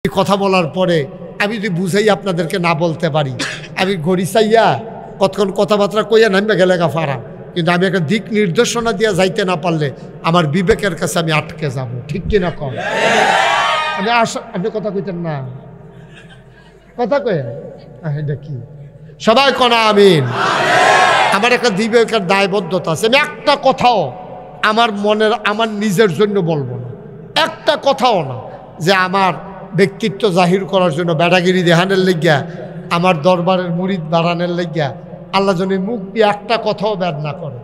কথা বলার পরে আমি যদি বুঝাই আপনাদেরকে না বলতে পারি, আমি ঘড়ি চাইয়া কতক্ষণ কথাবার্তা কইয়া নামবে গেলে ফারাম, কিন্তু আমি একটা দিক নির্দেশনা দিয়ে যাইতে না পারলে আমার বিবেকের কাছে আমি আটকে যাব। ঠিক কিনা কম? আমি আপনি কথা কইতেন না, কথা কয়ে এটা কি সবাই কনা আমিন। আমার একটা বিবেকের দায়বদ্ধতা আছে, আমি একটা কথাও আমার নিজের জন্য বলবো না, একটা কথাও না যে আমার ব্যক্তিত্ব জাহির করার জন্য বেড়াগিরি দেহানের লেগিয়া, আমার দরবারের মুরিদ বাড়ানোর লেগিয়া আল্লাহ যেন মুখ দিয়ে একটা কথাও বের না করে।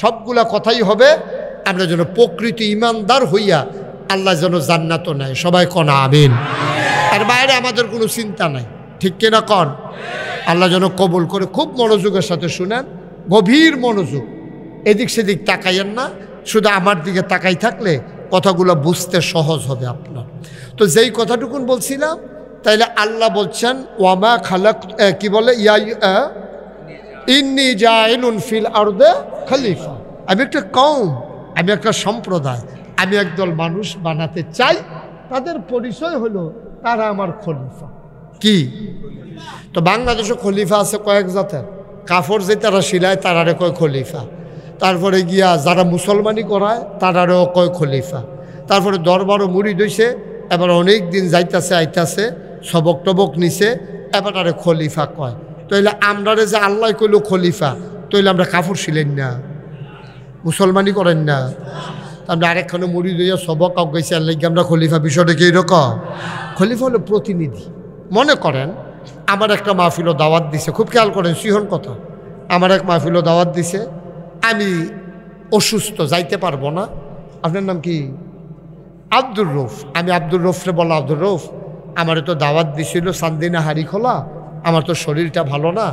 সবগুলা কথাই হবে আমরা যেন প্রকৃত ইমানদার হইয়া আল্লাহ যেন জান্নাত নেয়। সবাই কনা আমিন। আর বাইরে আমাদের কোনো চিন্তা নাই। ঠিক কিনা কন? আল্লাহ যেন কবুল করে। খুব মনোযোগের সাথে শুনেন, গভীর মনোযোগ, এদিক সেদিক তাকাইয়েন না, শুধু আমার দিকে তাকাই থাকলে কথাগুলো বুঝতে সহজ হবে আপনার। তো যেই কথাটুকুন বলছিলাম, তাইলে আল্লাহ বলছেন ওয়ামা খালাক, কি বলে, ইন্নী জাইলুন ফিল আরদে খলিফা। আমি একটা কওম, আমি একটা সম্প্রদায়, আমি একদল মানুষ বানাতে চাই, তাদের পরিচয় হলো তারা আমার খলিফা। কি? তো বাংলাদেশে খলিফা আছে কয়েক জাতের। কাপড় যে তারা সিলায় তারারে কয় খলিফা, তারপরে গিয়া যারা মুসলমানি করায় তারারেও কয় খলিফা, তারপরে দরবারও মুড়ি দইছে, এবার অনেক দিন যাইতাছে আইতাছে, সবক টবক নিছে, এবার আরে খলিফা কয়। তাইলে আমরারে যে আল্লাহ কইল খলিফা, তাইলে আমরা কাপড় সিলেন না, মুসলমানি করেন না, আমরা আরেকখানে মুড়ি দইয়া সবক গেছে আল্লাহ আমরা খলিফা। বিষয়টা কি এরকম? খলিফা হলো প্রতিনিধি। মনে করেন আমার একটা মাহফিলও দাওয়াত দিছে, খুব খেয়াল করেন সিহন কথা, আমার এক মাহফিলও দাওয়াত দিছে, আমি অসুস্থ, যাইতে পারবো না। আপনার নাম কি? আব্দুর রৌফ। আমি আব্দুর রৌফরে বলা, আব্দুর রৌফ আমার তো দাওয়াত দিছিল চান্দিনা হাড়ি খোলা, আমার তো শরীরটা ভালো না,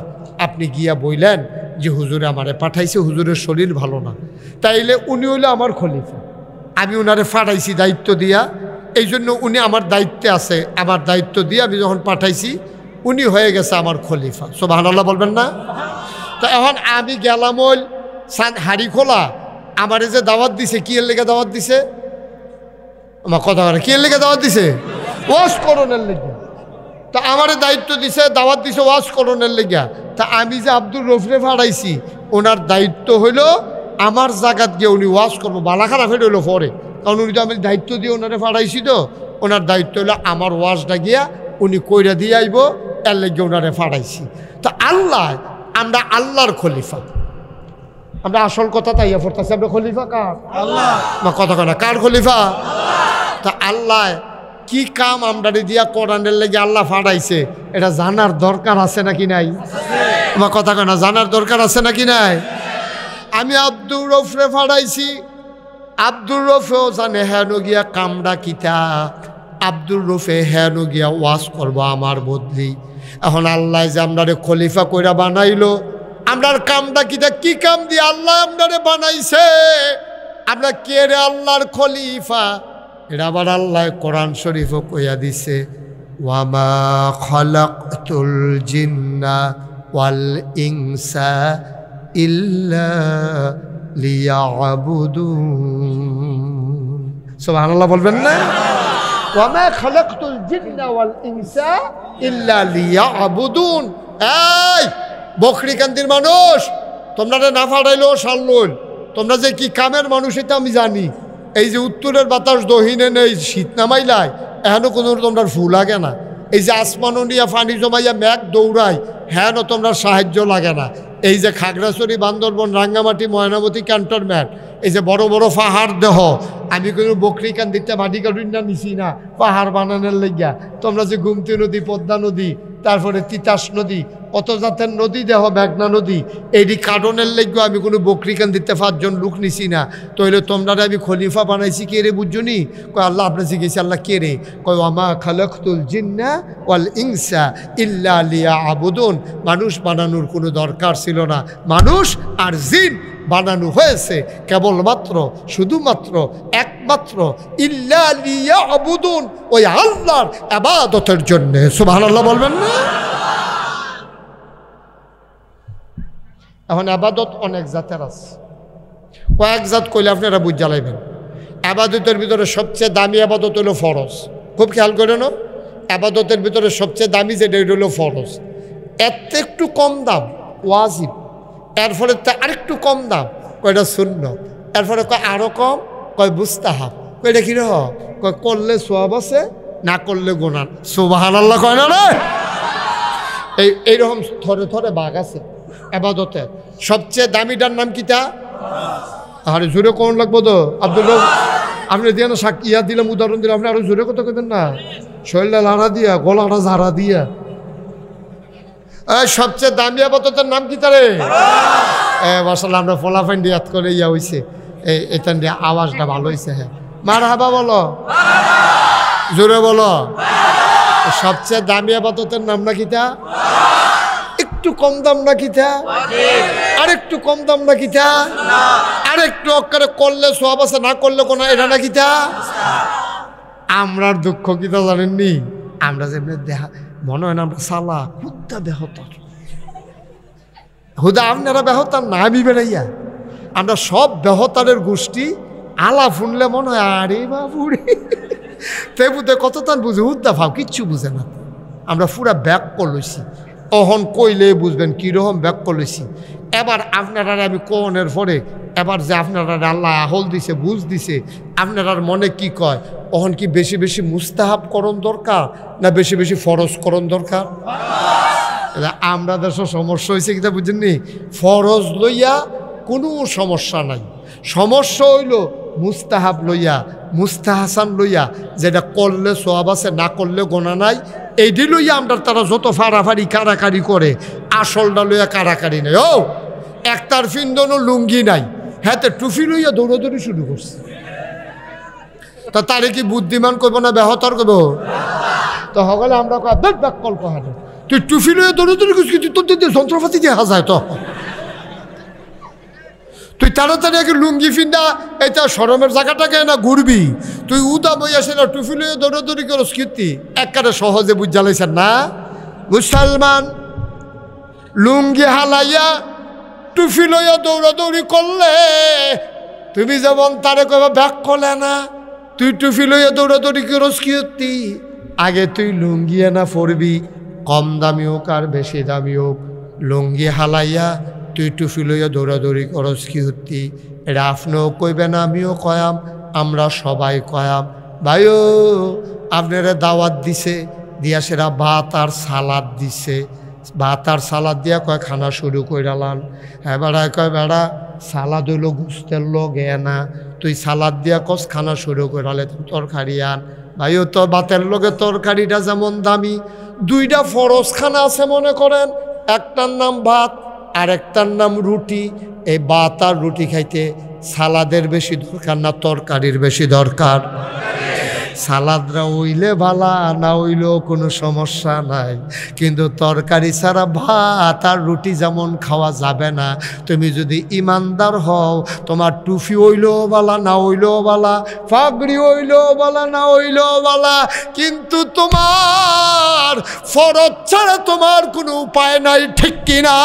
আপনি গিয়া বইলেন যে হুজুরে আমারে পাঠাইছে, হুজুরের শরীর ভালো না, তাইলে উনি হইলে আমার খলিফা। আমি উনারে পাঠাইছি দায়িত্ব দিয়া, এই জন্য উনি আমার দায়িত্বে আছে, আমার দায়িত্ব দিয়ে আমি যখন পাঠাইছি উনি হয়ে গেছে আমার খলিফা। সুবহানাল্লাহ বলবেন না? তো এখন আমি গেলাম ওই হাড়ি খোলা, আমারে যে দাওয়াত দিছে, কি এর লেগে দাওয়াত দিছে? আমার কথা বলে, কি এর লেগে দাওয়াত দিছে? ওয়াজ করণের লেগে। তা আমারে দায়িত্ব দিছে, দাওয়াত দিছে ওয়াজ করণের লেগে। তা আমি যে আব্দুর রফরে ফাড়াইছি, ওনার দায়িত্ব হইল আমার জায়গাত গিয়ে উনি ওয়াজ করবো। বালা খারাপ হইল পরে, কারণ উনি তো আমি দায়িত্ব দিয়ে ওনারে ফাড়াইছি, তো ওনার দায়িত্ব হইলো আমার ওয়াজটা গিয়া উনি কইরা দিয়ে আইব, এর লেগে ওনারে ফাড়াইছি। তা আল্লাহ, আমরা আল্লাহর খলিফা। আমরা আসল কথা তাই পড়তেছি, আমরা খলিফা কার? আল্লাহ। না কথা কয় না, কার খলিফা? তা আল্লাহ কি কাম আমরা দিয়া কোরআনের লেগে আল্লাহ ফাড়াইছে, এটা জানার দরকার আছে নাকি নাই? আমার কথা কয় না, জানার দরকার আছে নাকি নাই? আমি আব্দুর রফরে ফাড়াইছি, আব্দুর রফেও জানে হেন গিয়া কামড়া কিতা, আব্দুর রফে হেন গিয়া ওয়াজ করবো আমার বদলি। এখন আল্লাহ যে আমরারে খলিফা কইরা বানাইলো, আমরার কামটা কিতা, কি কাম দিয়ে আল্লাহ আমরারে বানাইছে? আমরা কে রে আল্লাহর খলিফা? এটা আবার আল্লাহ কোরআন শরীফও কইয়া দিছে, ওয়ামা খালাকতুল জিন্না ওয়াল ইনসা ইল্লা লিয়াবুদুন। সুবহানাল্লাহ বলবেন না? ওয়ামা খালাকতুল জিন্না ওয়াল ইনসা ইল্লা লিয়াবুদুন। এই বকরিকান্দির মানুষ, তোমরা না ফাড়াইলেও সারল, তোমরা যে কি কামের মানুষ এটা আমি জানি। এই যে উত্তরের বাতাস দহিনে নেই, শীত নামাইলাই, এখনো কোনো তোমরা ফুল লাগে না। এই যে আসমানো নিয়ে পানি জমাইয়া মেঘ দৌড়ায়, হ্যাঁ তোমরা সাহায্য লাগে না। এই যে খাগড়াছড়ি, বান্দরবন, রাঙ্গামাটি, ময়নামতি ক্যান্টনমেন্ট, এই যে বড় বড় পাহাড় দেহ, আমি কোনো বকরিকান্দিতে মাটি কাটুন না নিছি না পাহাড় বানানোর লেগিয়া। তোমরা যে গুমতি নদী, পদ্মা নদী, তারপরে তিতাস নদী, কত জাতের নদী দেহ, মেঘনা নদী, এটি কারণের লেগে আমি কোনো বকরিকান্দিতে 5 জন লোক নিছি না। তাইলে তোমরা আমি খলিফা বানাইছি কে রে? বুঝছো নি? কয় আল্লাহ। আপনার জিজ্ঞেস আল্লাহ কে রে? কয় ওয়ামা খালাকতুল জিন্না ওয়াল ইনসা ইল্লা লিয়াবুদুন। মানুষ বানানোর কোনো দরকার ছিল না, মানুষ আর জিন বানানো হয়েছে কেবলমাত্র, শুধুমাত্র, একমাত্র ইল্লা লিয়াবুদুন, ওই আল্লাহর ইবাদতের জন্য। সুবহানাল্লাহ বলবেন না? এখন আবাদত অনেক জাতের আছে, কয়েক জাত কইলে আপনারা বুঝ জ্বালাইবেন। আবাদতের ভিতরে সবচেয়ে দামি আবাদত হলো ফরজ। খুব খেয়াল করে না, আবাদতের ভিতরে সবচেয়ে দামি যেটা এটা হলো ফরজ, এর একটু কম দাম ওয়াজিব, এরপরে আরেকটু কম দাম কয়টা সুন্নত, এরপরে কয় আরও কম কয় মুস্তাহাব, কয়টা কিরকম কয় করলে সওয়াব আছে না করলে গুনাহ। সুবহানাল্লাহ কয় না রে? এইরকম থরে থরে ভাগ আছে আবাদতের। সবচেয়ে দামিটার নাম কিতা? আরে জোরে কোন লাগবো তো আব্দুল্লাহ, আপনি দিয়ে না ইয়া দিলাম, উদাহরণ দিলাম, আপনি আরো জোরে কথা কেন না? শরীরটা লাড়া দিয়া, গলাটা ঝাড়া দিয়া। সবচেয়ে দামি আবাদতের নাম কি তারে? মাশাআল্লাহ, আমরা ফলাফাইন ইয়াদ করে ইয়া হয়েছে, এটা দিয়ে আওয়াজটা ভালো হয়েছে। হ্যাঁ, মারহাবা বলো, জোরে বলো। সবচেয়ে দামি আবাদতের নাম না কিতা? একটু কম দাম না কিতা? আরেকটু কম দাম না কিতা? আরেকটু অক্কারে করলে সওয়াব আছে না করলে কোনো এটা না কিতা? আমরার দুঃখ কিতা জানেননি? আমরা যেমনি দেখা মনে হয় না আমরা সালা হুদা বেহতার, হুদা আপনারা বেহতার না, আমি বেড়াইয়া আমরা সব বেহতারের গোষ্ঠী। আলা ফুনলে মনে হয় আরে বাবুরে তেবুতে কত তান বুঝে, হুদ্দা ফাও কিচ্ছু বুঝে না। আমরা পুরা ব্যাক করলইছি, অহন কইলে বুঝবেন কীরকম ব্যাক করলইছি। এবার আপনারা আমি কোনের পরে এবার যে আপনারা আল্লাহ আহল দিছে, বুঝ দিছে, আপনারার মনে কি কয়? অহন কি বেশি বেশি মুস্তাহাব করণ দরকার না বেশি বেশি ফরজ করণ দরকার? আমরা দেশের সমস্যা হয়েছে কিনা বুঝেননি? ফরজ লইয়া কোনো সমস্যা নাই, সমস্যা হইল মুস্তাহাব লইয়া, মুস্তাহাসান লইয়া, যেটা করলে সওয়াব আছে না করলে গোনা নাই, এইটি লইয়া আমরা তারা যত ফাড়াফাড়ি কারাকারি করে, আসলটা লইয়া কারাকারি নাই। ও একটার ফিন্দনো লুঙ্গি নাই, হ্যাঁ টুফি লইয়া দৌড়াদৌড়ি শুরু করছে। তা তারে কি বুদ্ধিমান করব না বেহতর করব? তো হগলে আমরা কল কহানে তুই টুফি লইয়া দৌড়াদৌড়ি করছিস, তুই তোর দিতে যন্ত্রপাতি দিয়ে হাজায় তো তুই তাড়াতাড়ি আগে লুঙ্গি ফিন্দা এটা শরমের জায়গাটাকে না ঘুরবি, তুই উদা বইয়া সেটা টুফি লইয়া দৌড়াদৌড়ি করস কীর্তি একবারে সহজে বুঝ জ্বালাইছেন না? মুসলমান লুঙ্গি হালাইয়া টুফি লইয়া দৌড়াদৌড়ি করলে তুমি যেমন তারে কইবা ব্যাক করলে না, তুই টুফি লইয়া দৌড়াদৌড়ি করস কীর্তি, আগে তুই লুঙ্গি না পরবি, কম দামি হোক আর বেশি দামি হোক, লুঙ্গি হালাইয়া তুই টুফি লইয়া দৌড়াদৌড়ি করস কীর্তি। এটা আপনিও কইবেন, আমিও কয়াম, আমরা সবাই কয়াম। ভাইও আপনারা দাওয়াত দিছে, দিয়া সেরা ভাত আর সালাদ দিছে, ভাত আর সালাদ দিয়া কয় খানা শুরু কইরালান। হ্যাঁ বেড়ায় কয় বেড়া সালাদ হইল গুস্তের লোক না, তুই সালাদ দিয়া কস খানা শুরু কইরালে তুই তরকারি আন। ভাইও তো ভাতের লগে তরকারিটা যেমন দামি, দুইটা ফরজ খানা আছে মনে করেন, একটার নাম ভাত আর একটার নাম রুটি। এই ভাত আর রুটি খাইতে সালাদের বেশি দরকার না তরকারির বেশি দরকার? সালাদরা হইলে ভালা, না হইলেও কোনো সমস্যা নাই, কিন্তু তরকারি ছাড়া ভাত আর রুটি যেমন খাওয়া যাবে না। তুমি যদি ইমানদার হও, তোমার টুফি হইলেও বালা না হইলেও বালা, পাগড়ি হইলেও বালা না হইলেও বালা, কিন্তু তোমার ফরজ ছাড়া তোমার কোনো উপায় নাই, ঠিক কিনা?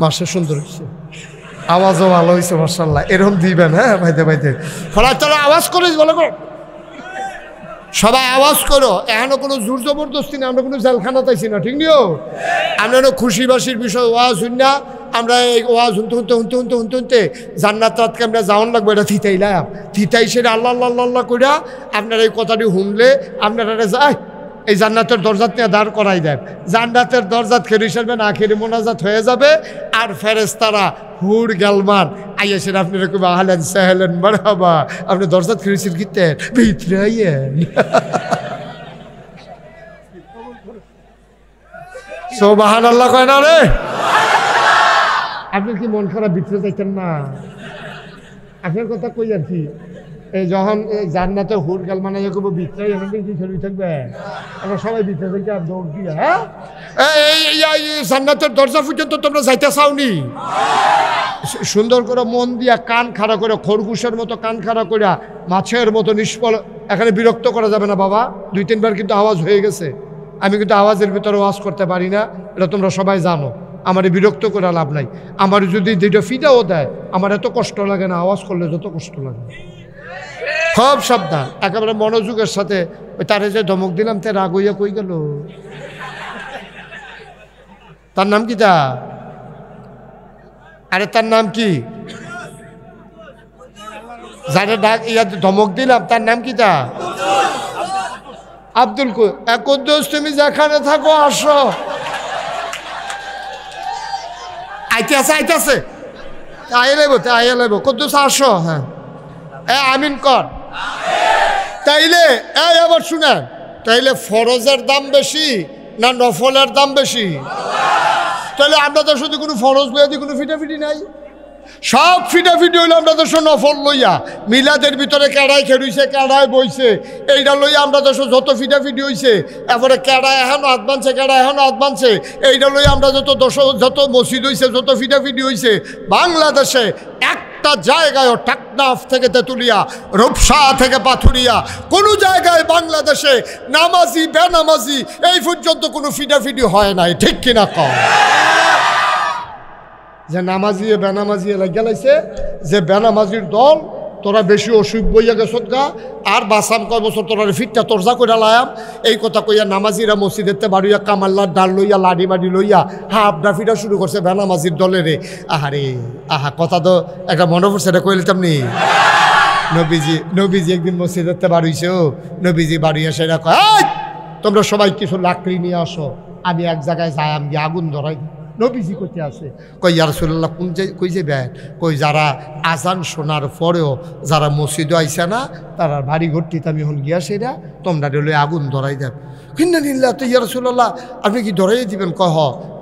মাসে সুন্দর হয়েছে, আওয়াজও ভালো হয়েছে মাশাআল্লাহ। এরকম দিবেন হ্যাঁ ভাইতে ভাইতে, ফলায় তোরা আওয়াজ করে বলো করো, সবাই আওয়াজ করো। এখনো কোনো জোর জবরদস্তি না, আমরা কোনো জেলখানা চাইছি না, ঠিক নিও? আমরা খুশি বাসির বিষয় ওয়াজ শুন না, আমরা এই ওয়াজ শুনতে জান্নাত রাতকে আমরা যাওয়ান লাগবো, এটা থিতাইলাম, থিতাই সেটা আল্লাহ আল্লাহ আল্লাহ কইরা আপনারা এই কথাটি শুনলে আপনারা যায় এই জান্নাতের দরজাত নিয়ে দাঁড় করাই দেন। জান্নাতের দরজাত খেরি সারবেন, আখেরি মোনাজাত হয়ে যাবে, আর ফেরেশতারা হুর গালমান আইয়াছেন, আপনারা কইবা আহলেন সাহলেন মারহাবা, আপনি দরজাত খেরি সিরকিতেন ভিতরে আইয়েন। সুবহানাল্লাহ কয় না রে? আপনি কি মন খারাপ ভিতরে যাইতেন না? আপনার কথা কই আর কি, এই যখন জান্নাতে হুর গাল মানে যাবো ভিতরে এখানে কি ছবি থাকবে, আমরা সবাই ভিতরে থেকে আর দৌড় দিয়ে হ্যাঁ এই জান্নাতের দরজা পর্যন্ত তোমরা যাইতে চাওনি? সুন্দর করে মন দিয়া কান খাড়া করে, খরগোশের মতো কান খাড়া করে, মাছের মতো নিষ্ফল, এখানে বিরক্ত করা যাবে না বাবা। 2-3 বার কিন্তু আওয়াজ হয়ে গেছে, আমি কিন্তু আওয়াজের ভিতরে ওয়াজ করতে পারি না, এটা তোমরা সবাই জানো। আমার বিরক্ত করে লাভ নাই। আমার যদি দুইটা ফিটাও দেয় আমার এত কষ্ট লাগে না, আওয়াজ করলে যত কষ্ট লাগে। খুব সাবধান, একেবারে মনোযোগের সাথে। ওই তারে যে ধমক দিলাম তে রাগ হইয়া কই গেল? তার নাম কি? আরে তার নাম কি? যারা ডাক ইয়া ধমক দিলাম তার নাম কি? আব্দুল কুদ্দুস, তুমি যেখানে থাকো আসো। আইতেছে আইয়া লেব কুদ্দুস আসো। হ্যাঁ আমিন কর। তাইলে আবার শুনেন, তাইলে ফরজের দাম বেশি না নফলের দাম বেশি? তাহলে আমরা তো শুধু কোনো ফরজ লইয়া দিই, কোনো ফিটাফিটি নাই। সব ফিটাফিটি হইলো আমরা তো নফল লইয়া। মিলাদের ভিতরে কেড়াই খেড়ুইছে, কেড়াই বইছে, এইটা লইয়া আমরা তো যত ফিটাফিটি হইছে। এরপরে কেড়াই এখনো হাত বানছে, কেড়াই এখনো হাত বানছে, এইটা লইয়া আমরা যত মসজিদ হইছে, যত ফিটাফিটি হইছে। বাংলাদেশে একটা জায়গায় টাকনাফ থেকে তেঁতুলিয়া, রূপসা থেকে পাথুরিয়া, কোনো জায়গায় বাংলাদেশে নামাজি বেনামাজি এই পর্যন্ত কোনো ফিটাফিটি হয় নাই। ঠিক কিনা কম? যে নামাজি বেনামাজি গেলাইছে, যে বেনামাজির দল তোরা বেশি অসুখ বইয়া গেছ গা, আর বাসাম কয় বছর তোরা ফিটটা তরজা করে লায়াম, এই কথা কইয়া নামাজিরা মসজিদেতে বাড়িয়া কামাল্লার ডাল লইয়া লাডি বাড়ি লইয়া হাফডা ফিটা শুরু করছে বেনামাজির দলেরে। কথা তো একটা মনে পড়ছে, এটা কইলে তেমনি নবীজি একদিন মসজিদেতে বাড়িয়েছে। নবীজি বাড়িয়ে সেটা কয়, তোমরা সবাই কিছু লাকড়ি নিয়ে আসো, আমি এক জায়গায় যাই, আমি আগুন ধরাই। নবীজি কইতে আছে, কই ইয়া রাসূলুল্লাহ কই যাবেন? কই যারা আজান শোনার পরেও যারা মসজিদে আইসে না, তারা বাড়ি ঘরটিতে আমি এখন গিয়া সেরা তোমরা ডেলে আগুন ধরাই দেন। কিনা নিল্লা তো ইয়া রাসূলুল্লাহ আপনি কি ধরাই দিবেন?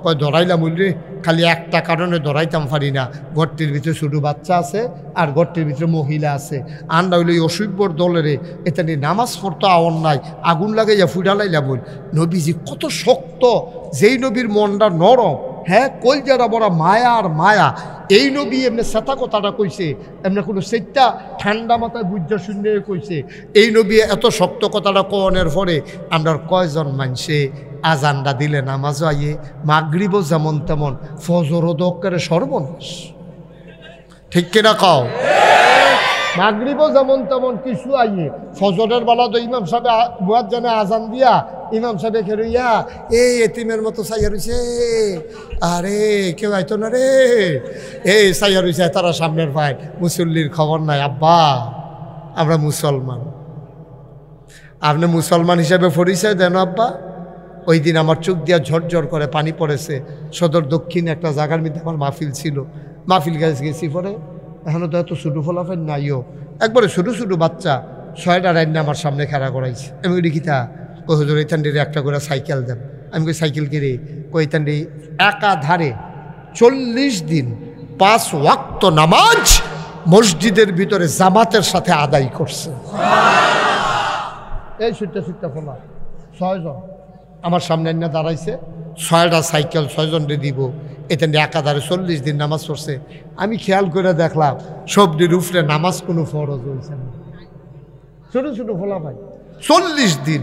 কয় ধরাইলাম বললে, খালি একটা কারণে ধরাইতাম পারি না, ঘরটির ভিতরে ছোটো বাচ্চা আছে আর ঘরটির ভিতরে মহিলা আছে। আন্ডা হইলে অসভ্যর দলেরে এটা নিয়ে নামাজ পড়তো আওয়ার নাই, আগুন লাগাইয়া ফুটালাইলাম বল। নবীজি কত শক্ত, যেই নবীর মনটা নরম, হ্যাঁ কলজাটা বড় মায়া আর মায়া। এই নবী এমনি সেতা কথাটা কইছে, এমনি কোনো সেটা ঠান্ডা মাথায় বুঝা শূন্য কইছে। এই নবী এত শক্ত কথাটা কনের পরে আমরা কয়জন মানুষে আজানটা দিলে নামাজও আইয়ে, মাগরিবও যেমন তেমন, ফজরও দক্কারে সর্বনাশ। ঠিক কিনা কও? মাগরিবও যেমন তেমন কিছু আইয়ে, ফজরের বেলা তো ইমাম সাহেব মুয়াজ্জিনে আজান দিয়া ইমাম সাহেব খেরুইয়া এই এতিমের মতো চাইয়া রইছে, আরে কেউ আইতো না রে, এই চাইয়া রইছে। তারা সামনের ভাই মুসল্লির খবর নাই। আব্বা আমরা মুসলমান, আপনি মুসলমান হিসেবে পরিচয় দেন আব্বা। ওই দিন আমার চোখ দিয়া ঝরঝর করে পানি পড়েছে। সদর দক্ষিণ একটা জায়গার মধ্যে আমার মাহফিল ছিল, মাহফিল গেছি পরে, এখনও তো এত ছোটো ফলাফল নাইও, একবারে ছোটো ছোটো বাচ্চা 6টা রান্না আমার সামনে খেলা করাইছে। আমি ওই দেখিতা কই হুজুর এইখানটির একটা করে সাইকেল দেন। আমি কই সাইকেল কিনে? কইতান্ডি একাধারে 40 দিন 5 ওয়াক্ত নামাজ মসজিদের ভিতরে জামাতের সাথে আদায় করছে। এই ছুটটা ফোলা 6 জন আমার সামনে এনে দাঁড়াইছে, 6টা সাইকেল 6 জনরে দিব। এটা একাধারে 40 দিন নামাজ পড়ছে। আমি খেয়াল করে দেখলাম সবটির উপরে নামাজ কোনো ফরজ হয়েছে না। ছোটো ছোটো ফোলা ভাই 40 দিন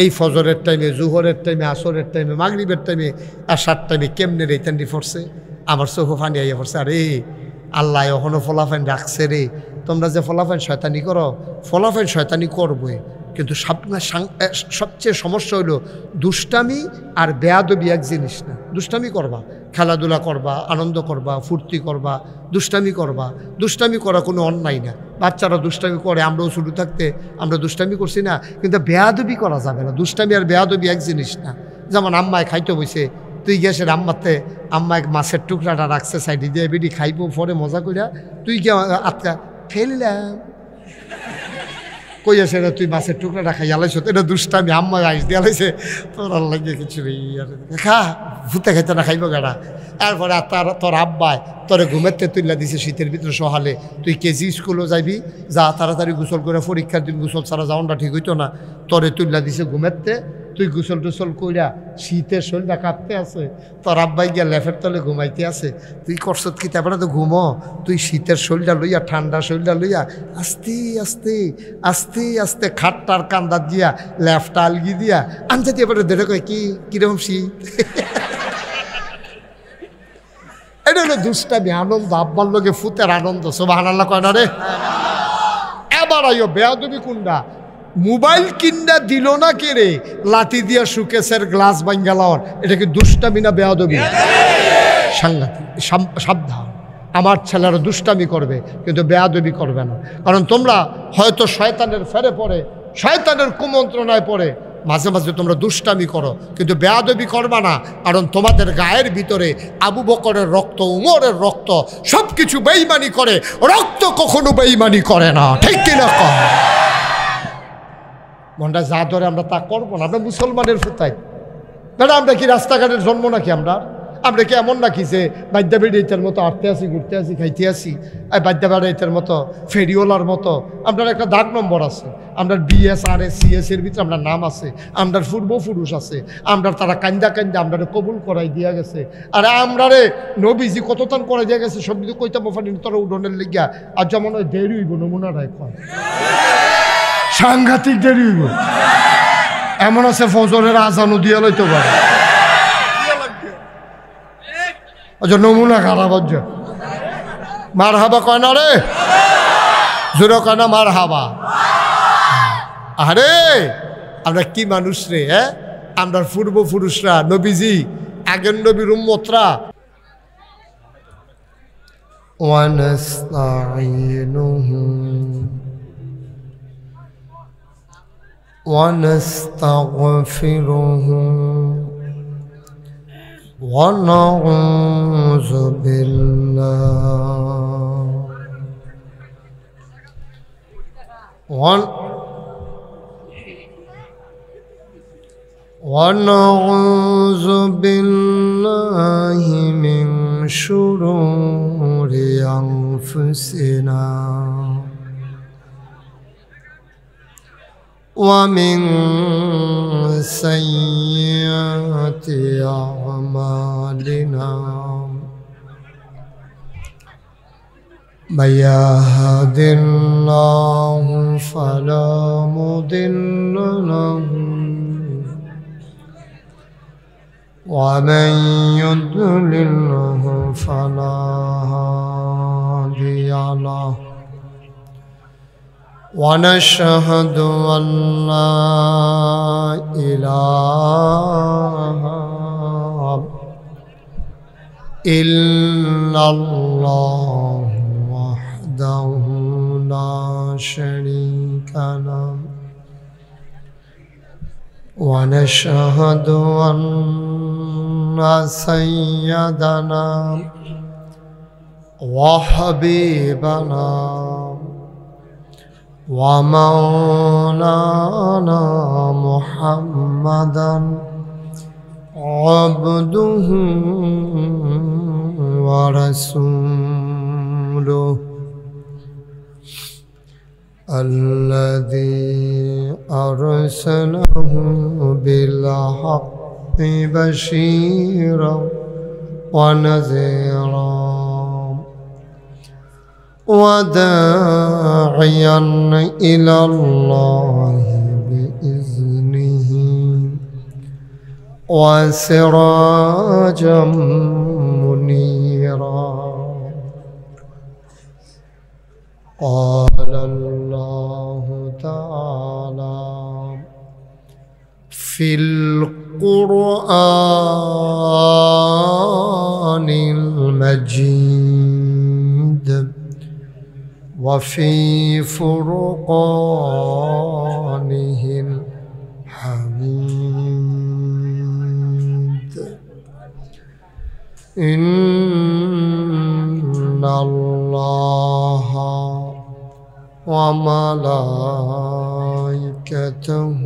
এই ফজরের টাইমে, জুহরের টাইমে, আসরের টাইমে, মাগরিবের টাইমে, আসার টাইমে কেমনে রে ইত্যাদি পড়ছে। আমার চোখে ফানি আইয়া পড়ছে, আরে আল্লাহ এখনও ফলাফাইন রাখছে রে। তোমরা যে ফলাফাইন শয়তানি করো, ফলাফাইন শয়তানি করবে, কিন্তু সবচেয়ে সমস্যা হইল দুষ্টামি আর বেয়াদবি এক জিনিস না। দুষ্টামি করবা, খেলাধুলা করবা, আনন্দ করবা, ফুর্তি করবা, দুষ্টামি করা কোনো অন্যায় না। বাচ্চারা দুষ্টামি করে, আমরাও শুরু থাকতে আমরা দুষ্টামি করছি না, কিন্তু বেয়াদবি করা যাবে না। দুষ্টামি আর বেয়াদবি এক জিনিস না। যেমন আম্মায় খাইতে বসে, তুই গ্যাসের আম্মায় মাছের টুকরাটা রাখছে সাইডে দিয়ে, বেডি খাইবো পরে মজা করিয়া, তুই গিয়ে আটকা ফেললাম কই আছে, তুই মাছের টুকরাটা খাই আলাইছ, এটা দুষ্টামি। আম্মা আইস দিয়ে আলাইছে, তোর লাগে কিছু খা, ভূতে খাইতে না খাইব গাড়া। এরপরে তোর আব্বায় তোরে ঘুমেতে তুইলা দিছে শীতের ভিতরে সহালে, তুই কেজি স্কুলও যাইবি, যা তাড়াতাড়ি গোসল করে, পরীক্ষার দিন গোসল ছাড়া যাওয়াটা ঠিক হইতো না, তোরে তুইলা দিছে ঘুমেতে, তুই গোসল টোসল কইরা শীতের শরীরটা কাঁপতে আছে, তোর আব্বাই গিয়া লেফের তলে ঘুমাইতে আছে, তুই করছত কি তারপরে তো ঘুমো, তুই শীতের শরীরটা লইয়া ঠান্ডা শরীরটা লইয়া আস্তে আস্তে আস্তে আস্তে খাটটার কান্দার দিয়া লেফটা আলগি দিয়া আনতে দিয়ে পরে দেখে কয় কি কিরকম শীত। এটা হলো দুষ্টামি, আনন্দ, আব্বার লোকে ফুতের আনন্দ। সুবহানাল্লাহ কয় না রে? এবার আইও বেয়াদবি কুন্ডা, মোবাইল কিন্ডা দিল না কে রে, লাঠি দিয়া সুকেশের গ্লাস ভাঙ্গা লাওয়ার, এটা কি দুষ্টামি না বেয়াদবি? সাংঘাতিক। সাবধান, আমার ছেলেরা দুষ্টামি করবে কিন্তু বেয়াদবি করবে না। কারণ তোমরা হয়তো শয়তানের ফেরে পড়ে, শয়তানের কুমন্ত্রণায় পড়ে মাঝে মাঝে তোমরা দুষ্টামি করো, কিন্তু বেয়াদবি করবা না। কারণ তোমাদের গায়ের ভিতরে আবু বকরের রক্ত, উমরের রক্ত, সব কিছু বেঈমানি করে, রক্ত কখনো বেঈমানি করে না। ঠিক কিনা কম? মনটা যা ধরে আমরা তা করবো না। আমরা মুসলমানের ফুতাই দাদা, আমরা কি রাস্তাঘাটের জন্ম নাকি? আমরা কি এমন নাকি যে বাদ্যা বেড়াইতের মতো আটতে আসি, ঘুরতে আসি, খাইতে আসি, আর বাদ্যা বেড়াইতের মতো, ফেরিওলার মতো? আপনার একটা দাগ নম্বর আছে, আপনার BS-RS CS এর ভিতরে আপনার নাম আছে, আপনার পূর্বপুরুষ আছে, আপনার তারা কান্দা কান্দা আপনারে কবুল করাই দিয়া গেছে। আর আমরারে নবীজি কতটান করাই দিয়া গেছে, সব কিছু কইতাম ওখানে তোরা উডনের লিগিয়া। আর যেমন ওই দেরি হইব, নমুনাটাই কয় সাংঘাতিক দেরি হইব। এমন আছে ফজরের আজানও দিয়া লইতে পারে, নমুনা খারাপ হচ্ছে। মার হাবা কয় না রে, জোরে কয় না মার হাবা। আরে আমরা কি মানুষ রে, হ্যাঁ? আমরা পূর্বপুরুষরা, নবীজি, আগের নবীর উম্মতরা। ওয়ানাস্তাঈনুহু ওয়ানাস্তাগফিরুহু ونعوذ بالله ونعوذ بالله من شرور أنفسنا ومن سيئات أعمالنا من يهد الله فلا مضل له ومن يضلله فلا هادي له ونشهد أن لا إله إلا الله وحده لا شريك له ونشهد أن سيدنا وحبيبنا ومولانا محمدا عبده ورسوله الذي أرسله بالحق بشيرا ونذيرا وداعيا إلى الله بإذنه وسراجا منيرا قال الله تعالى في القرآن المجيد وفي فرقانه الحميد إن الله وملائكته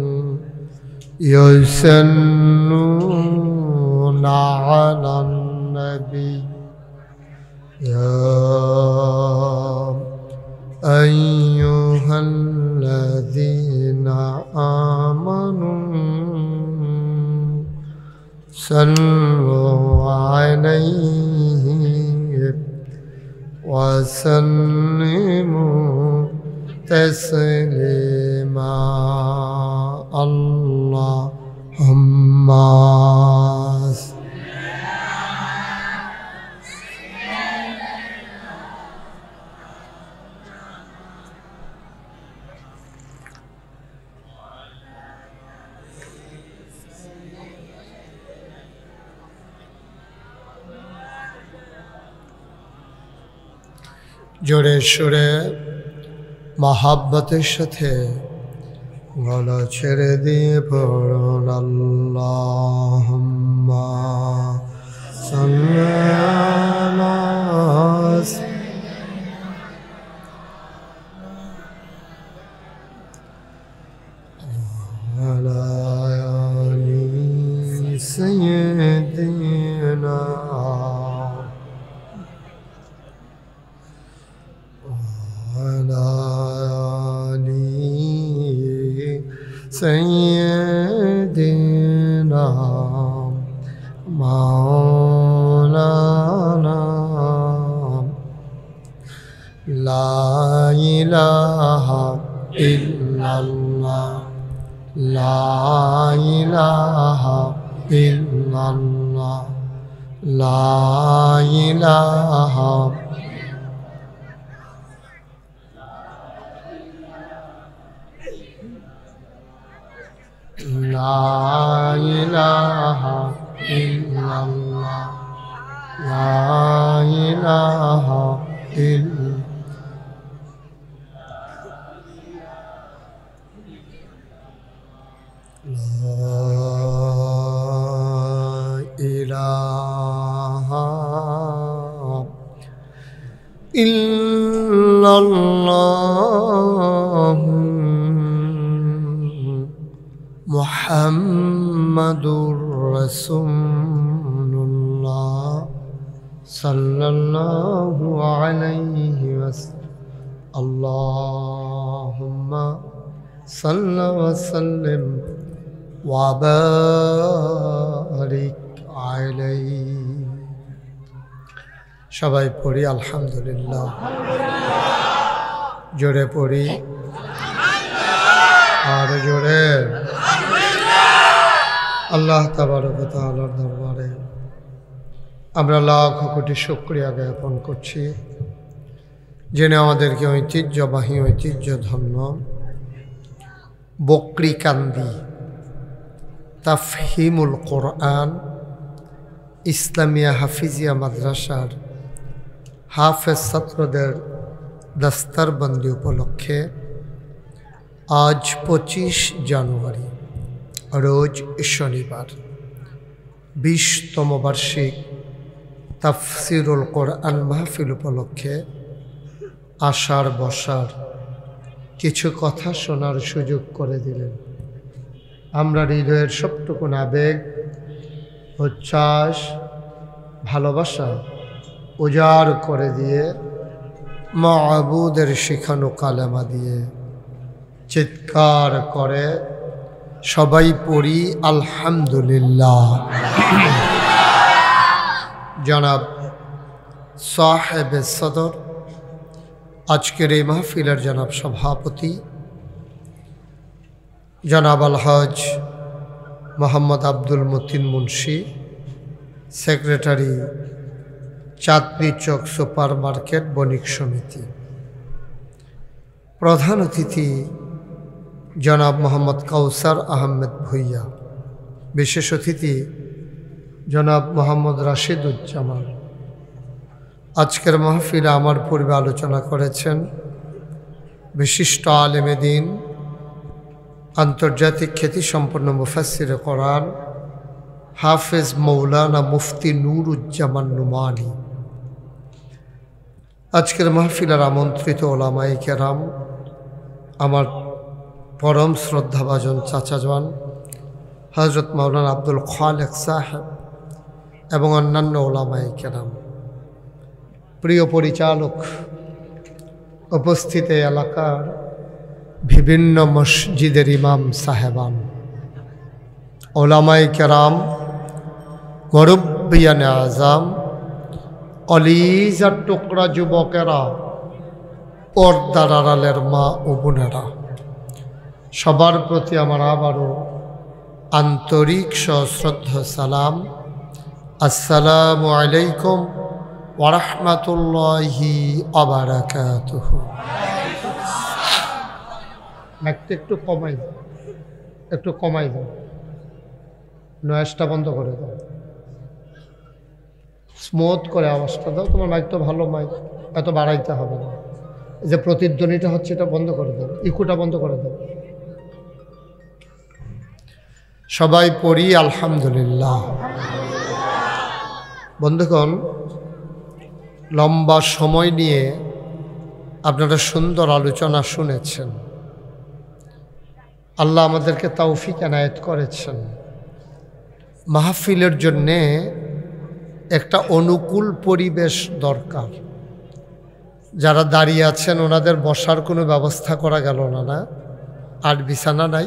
يصلون على النبي يا أيها الذين آمنوا صلوا عليه وسلموا تسليما اللهم জোরে সুরে মহাব্বতের সাথে গলা ছেড়ে দিয়ে পড়ুন আল্লাহুম্মা সাল্লি আলা আলি সাইয়্যিদিনা سيدنا مولانا لا إله إلا الله لا إله إلا الله لا إله لا إله إلا الله لا إله إلا إلا الله محمد رسول الله صلى الله عليه وسلم اللهم صل وسلم وبارك عليه সবাই পড়ি আলহামদুলিল্লাহ জোরে পড়ি আর জোরে আল্লাহ তাবারক ওয়া তাআলার দরবারে আমরা লাখ কোটি শুকরিয়া জ্ঞাপন করছি যিনি আমাদেরকে ঐতিহ্যবাহী ঐতিহ্যধন্য বকরিকান্দি তাফহিমুল কোরআন ইসলামিয়া হাফিজিয়া মাদ্রাসার হাফেজ ছাত্রদের দস্তারবন্দি উপলক্ষে আজ 25 জানুয়ারি রোজ শনিবার 20তম বার্ষিক তাফসিরুল কোরআন মাহফিল উপলক্ষে আসার বসার কিছু কথা শোনার সুযোগ করে দিলেন। আমরা হৃদয়ের সবটুকুন আবেগ উচ্ছ্বাস ভালোবাসা উজাড় করে দিয়ে মাবুদের শিখানো কালেমা দিয়ে চিৎকার করে সবাই পড়ি আলহামদুলিল্লাহ। জনাব সাহেব সদর আজকের এই মাহফিলের জনাব সভাপতি জনাব আলহাজ মোহাম্মদ আব্দুল মতিন মুন্সি, সেক্রেটারি চাঁদনী চক সুপার মার্কেট বণিক সমিতি, প্রধান অতিথি জনাব মোহাম্মদ কাউসার আহমেদ ভুইয়া, বিশেষ অতিথি জনাব মোহাম্মদ রাশিদুজ্জামান। আজকের মাহফিলে আমার পূর্বে আলোচনা করেছেন বিশিষ্ট আলেমে দ্বীন, আন্তর্জাতিক খ্যাতিসম্পন্ন মুফাসসিরে কোরআন হাফেজ মৌলানা মুফতি নুরুজ্জামান নুমানি। আজকের মাহফিলের আমন্ত্রিত ওলামায়ে কেরাম, আমার পরম শ্রদ্ধাভাজন চাচাজান হযরত মাওলানা আব্দুল খালেক সাহেব এবং অন্যান্য ওলামায়ে কেরাম, প্রিয় পরিচালক, উপস্থিত এলাকার বিভিন্ন মসজিদের ইমাম সাহেবান, ওলামায়ে কেরাম, মুরব্বিয়ানে আজম, কলিজার টুকরা যুবকেরা, পর্দার আড়ালের মা ও বোনেরা, সবার প্রতি আমার আবারও আন্তরিক সশ্রদ্ধা সালাম। আসসালামু আলাইকুম ওয়া রাহমাতুল্লাহি ওয়া বারাকাতুহু। একটু কমাই দাও, একটু কমাই দাও, নয়েজটা বন্ধ করে দাও, স্মুথ করে আওয়াজটা দাও। তোমার মাইক তো ভালো মাইক, এত বাড়াইতে হবে না। এই যে প্রতিধ্বনিটা হচ্ছে এটা বন্ধ করে দাও, ইকুটা বন্ধ করে দাও। সবাই পড়ি আলহামদুলিল্লাহ। বন্ধুগণ, লম্বা সময় নিয়ে আপনারা সুন্দর আলোচনা শুনেছেন। আল্লাহ আমাদেরকে তৌফিক এনায়েত করেছেন। মাহফিলের জন্যে একটা অনুকূল পরিবেশ দরকার। যারা দাঁড়িয়ে আছেন ওনাদের বসার কোনো ব্যবস্থা করা গেল না, না? আর বিছানা নাই?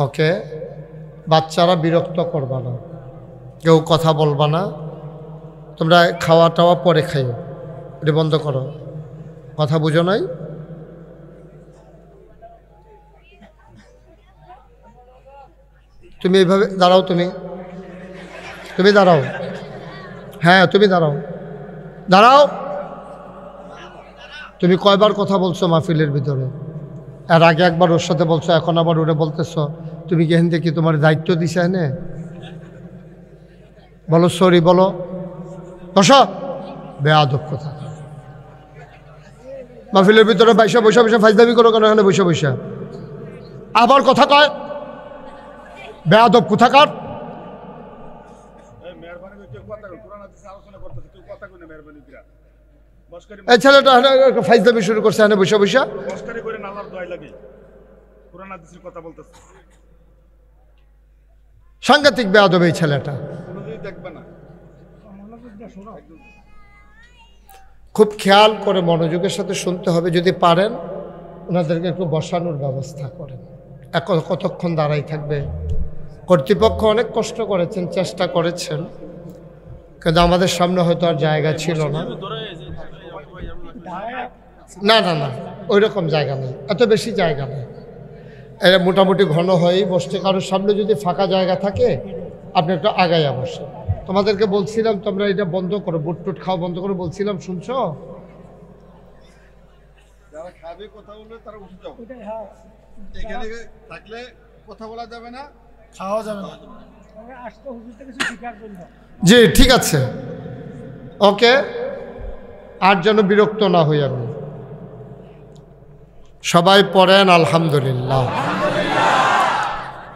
ওকে, বাচ্চারা বিরক্ত করবা না, কেউ কথা বলবা না। তোমরা খাওয়া টাওয়া পরে খাইও, এটা বন্ধ করো। কথা বুঝো নাই? তুমি এইভাবে দাঁড়াও, তুমি দাঁড়াও। হ্যাঁ, তুমি দাঁড়াও, দাঁড়াও। তুমি কয়বার কথা বলছো মাহফিলের ভিতরে? এর আগে একবার ওর সাথে বলছো, এখন আবার ওরে বলতেছ। তুমি কি এখান থেকে তোমার দায়িত্ব দিছে? হ্যাঁ, বলো সরি, বলো। বসো, বেয়াদব কথা। মাহফিলের ভিতরে বৈশা বৈশা বৈশা ফাইজদামি করো কেন? এখানে বৈশা বৈশা আবার কথা কয়, বেয়াদব কোথাকার। এই ছেলেটা ফাইজদামি শুরু করছে এখানে বৈশা বৈশা। সাংঘাতিক বেয়াদব এই ছেলেটা। খুব খেয়াল করে মনোযোগের সাথে শুনতে হবে। যদি পারেন ওনাদেরকে একটু বসানোর ব্যবস্থা করেন। কতক্ষণ দাঁড়াই থাকবে? কর্তৃপক্ষ অনেক কষ্ট করেছেন, চেষ্টা করেছেন, কিন্তু আমাদের সামনে হয়তো আর জায়গা ছিল না। না না না, ওই রকম জায়গা নেই, এত বেশি জায়গা নেই। এটা মোটামুটি ঘন হয়েই বসছে। কারোর সামনে যদি ফাঁকা জায়গা থাকে আপনি একটু আগাইয়া বসেন। তোমাদেরকে বলছিলাম তোমরা এটা বন্ধ করো, বুট টুট খাওয়া বন্ধ করো বলছিলাম, শুনছো? যারা খাবে কথা বলবে তারা উঠে যাও। এখানে থাকলে কথা বলা যাবে না, খাওয়া যাবে না। জি ঠিক আছে, ওকে। আর যেন বিরক্ত না হই আমি। সবাই পড়েন আলহামদুলিল্লাহ,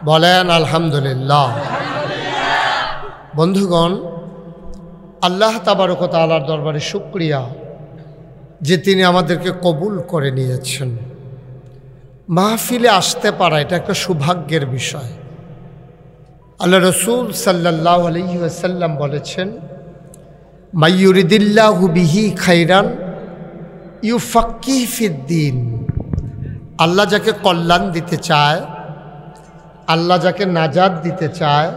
বলেন আলহামদুলিল্লাহ। বন্ধুগণ, আল্লাহ তাবারক ওয়া তাআলার দরবারে শুকরিয়া যে তিনি আমাদেরকে কবুল করে নিয়েছেন। মাহফিলে আসতে পারা এটা একটা সৌভাগ্যের বিষয়। আল্লাহ রসুল সাল্লাল্লাহু আলাইহি ওয়াসাল্লাম বলেছেন, মাইয়ুরিদিল্লাহু বিহি খাইরান ইউফাক্কিহু ফিদ্দীন। আল্লাহ যাকে কল্যাণ দিতে চায়, আল্লাহ যাকে নাজাত দিতে চায়,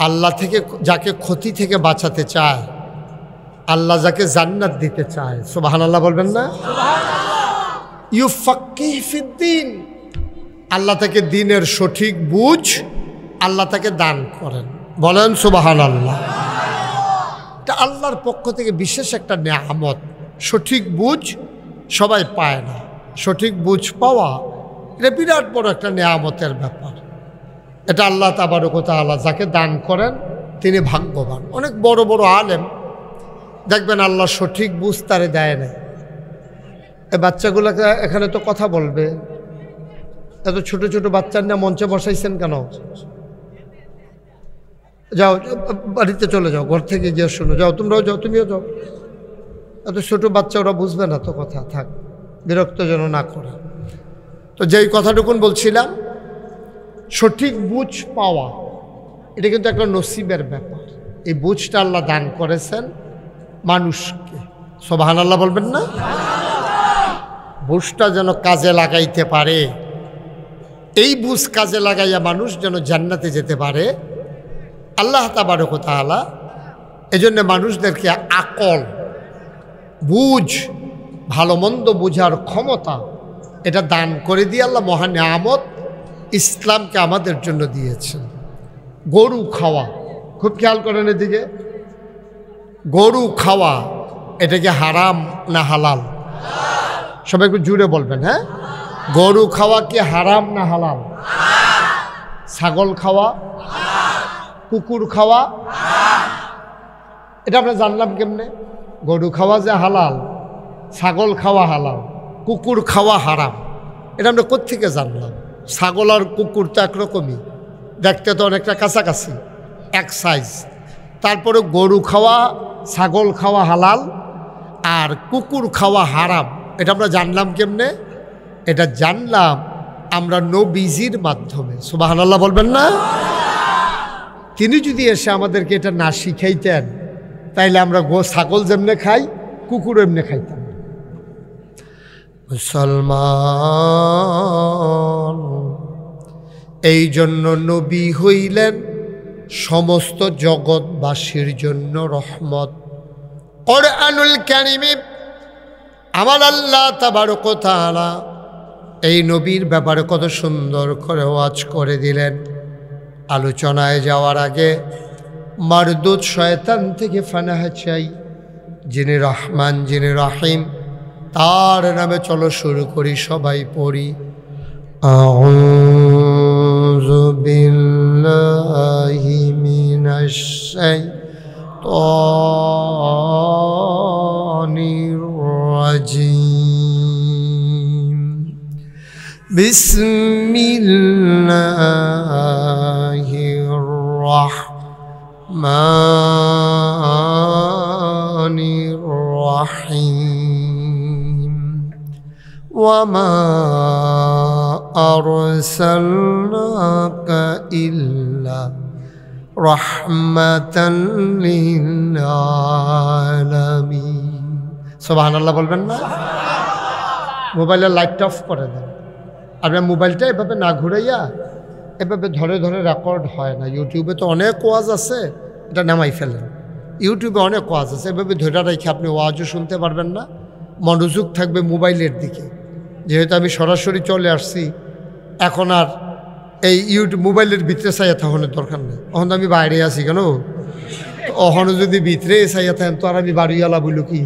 আল্লাহ থেকে যাকে ক্ষতি থেকে বাঁচাতে চায়, আল্লাহ যাকে জান্নাত দিতে চায়, সুবহানাল্লাহ বলবেন না? ইউফাক্কিহু ফিদ্দীন। আল্লাহ তাকে দ্বীনের সঠিক বুঝ আল্লাহ তাকে দান করেন, বলেন সুবহানাল্লাহ। এটা আল্লাহর পক্ষ থেকে বিশেষ একটা নেয়ামত। সঠিক বুঝ সবাই পায় না, সঠিক বুঝ পাওয়া এটা বিরাট বড় একটা নেয়ামতের ব্যাপার। এটা আল্লাহ তাবারক ওয়া তাআলা যাকে দান করেন তিনি ভাগ্যবান। অনেক বড় বড় আলেম দেখবেন আল্লাহ সঠিক বুঝ তারে দেয় না। এই বাচ্চাগুলোকে এখানে তো কথা বলবে, এত ছোট ছোট বাচ্চার না মঞ্চে বসাইছেন কেন? যাও বাড়িতে চলে যাও, ঘর থেকে গিয়ে শুনো, যাও তোমরাও যাও, তুমিও যাও। এত ছোট বাচ্চা, ওরা বুঝবে না তো কথা, থাক, বিরক্ত যেন না করে। তো যেই কথাটুকুন বলছিলাম, সঠিক বুঝ পাওয়া এটা কিন্তু একটা নসিবের ব্যাপার। এই বুঝটা আল্লাহ দান করেছেন মানুষকে, সুবহানাল্লাহ বলবেন না? বুঝটা যেন কাজে লাগাইতে পারে এই বুঝ কাজে লাগাইয়া মানুষ যেন জান্নাতে যেতে পারে, আল্লাহ তাবারক ওয়া তাআলা এজন্য মানুষদেরকে আকল, বুঝ, ভালো মন্দ বোঝার ক্ষমতা এটা দান করে দিয়ে আল্লাহ মহান নিয়ামত ইসলামকে আমাদের জন্য দিয়েছেন। গরু খাওয়া, খুব খেয়াল করেন এদিকে, গরু খাওয়া এটা কি হারাম না হালাল? সবাই একটু জুড়ে বলবেন। হ্যাঁ, গরু খাওয়া কি হারাম না হালাল? ছাগল খাওয়া, কুকুর খাওয়া, এটা আমরা জানলাম কেমনে? গরু খাওয়া যে হালাল, ছাগল খাওয়া হালাল, কুকুর খাওয়া হারাম, এটা আমরা কোত্থেকে জানলাম? ছাগল আর কুকুর তো একরকমই, দেখতে তো অনেকটা কাছাকাছি, এক সাইজ। তারপরে গরু খাওয়া, ছাগল খাওয়া হালাল আর কুকুর খাওয়া হারাম, এটা আমরা জানলাম কেমনে? এটা জানলাম আমরা নবীজির মাধ্যমে। সুবহানাল্লাহ বলবেন না? তিনি যদি এসে আমাদেরকে এটা না শিখাইতেন তাইলে আমরা ছাগল যেমনে খাই, কুকুর এমনি খাইতাম। মুসলমান, এই জন্য নবী হইলেন সমস্ত জগৎবাসীর জন্য রহমত। কোরআনুল কারীমে আমার আল্লাহ তাবারক ওয়া তাআলা এই নবীর ব্যাপারে কত সুন্দর করে ওয়াজ করে দিলেন। আলোচনায় যাওয়ার আগে মারদুদ শয়তান থেকে ফানাহ চাই, যিনি রহমান, যিনি রহিম, তার নামে চলো শুরু করি, সবাই পড়ি। আউযু বিল্লাহি মিনাশ শাইতানির রাজিম। বিসমিল্লাহির রাহমানির রাহিম। ওয়ামা আরসালনাকা ইল্লা রাহমাতাল লিল আলামিন। সুবহানাল্লাহ বলবেন না? মোবাইলের লাইটটা অফ করে দেন। আপনার মোবাইলটা এভাবে না ঘুরাইয়া এভাবে ধরে ধরে রেকর্ড হয় না। ইউটিউবে তো অনেক ওয়াজ আছে, এটা নামাই ফেলেন। ইউটিউবে অনেক ওয়াজ আছে, এভাবে ধরে রেখে আপনি ওয়াজও শুনতে পারবেন না, মনোযোগ থাকবে মোবাইলের দিকে। যেহেতু আমি সরাসরি চলে আসছি, এখন আর এই ইউটিউব মোবাইলের ভিতরে চাইয়া থাকানোর দরকার নেই। এখন তো আমি বাইরে আছি কেন, ওখানে যদি ভিতরে চাইয়া থাকেন তো আর আমি বাড়িওয়ালা বলু কি?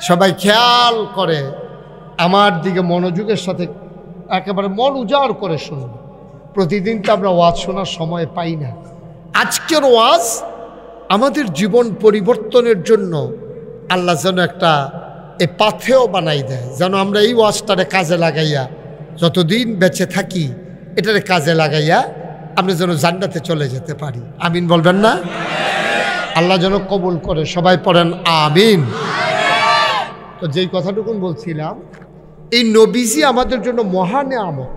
সবাই খেয়াল করে আমার দিকে মনোযোগের সাথে একেবারে মন উজাড় করে শুনুন। প্রতিদিন তো আমরা ওয়াজ শোনার সময় পাই না। আজকের ওয়াজ আমাদের জীবন পরিবর্তনের জন্য আল্লাহ যেন একটা এ পাথেও বানাই দেয়, যেন আমরা এই ওয়াজটারে কাজে লাগাইয়া যতদিন বেঁচে থাকি এটারে কাজে লাগাইয়া আমরা যেন জান্নাতে চলে যেতে পারি। আমিন বলবেন না? আল্লাহ যেন কবুল করে, সবাই পড়েন আমিন। তো যেই কথাটুকুন বলছিলাম, এই নবীজি আমাদের জন্য মহা নেয়ামত,